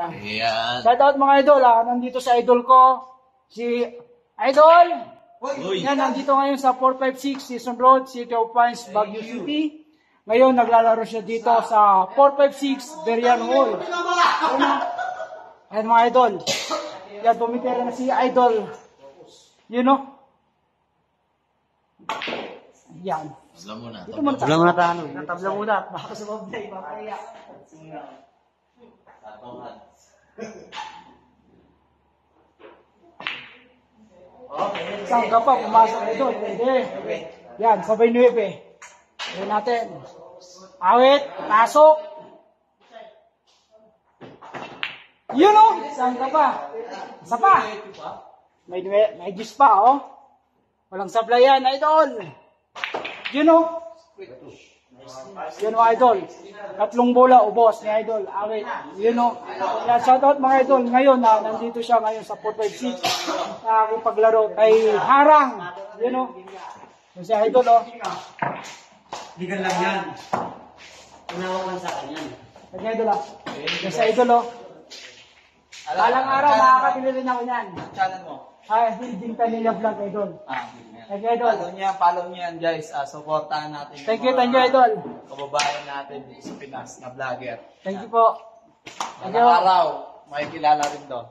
Ayan. Shout out mga idol, nandito sa idol ko, si Idol. Yan, nandito ngayon sa 456 Season Road, City of Pines, Baguio City. Ngayon, naglalaro siya dito sa 456 Berian Hall. Ayan mga idol. Yan, tumitira na si Idol. You know? Yan. Tabla muna. Tabla muna tayo. Tabla muna. Baka sa mabday, papaya. Saan ka pa? Pumasok na doon. Pwede. Yan, sabay 9. Ayan natin. Awit, pasok. Yun o! Saan ka pa? Isa pa. May 10 pa, oh. Walang sablay yan, idol. Yun o. Yun o, idol. 3 bola, ubos ni idol. Awit. Yun o. Yan, shoutout mga idol. Ngayon, nandito siya ngayon sa 456. Paglaro kay Harang. Yun o. Yun si idol o. Ligan lang yan. Tinawag lang sa akin yan. Kaya idol o. Yun si idol o. Balang araw, makakabili rin ako yan. Channel mo? Ay, Building Kanila Vlog, idol. Thank you, idol. Follow nyo yan guys. Supportahan natin yung Thank you, idol. kababayan natin dito sa Pinas na vlogger. Thank you po. Thank you. Araw, makikilala rin to.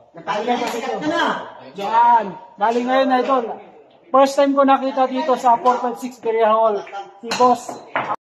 Diyan. Galing ngayon, idol. First time ko nakita dito sa 456 Berian Hall. Si Boss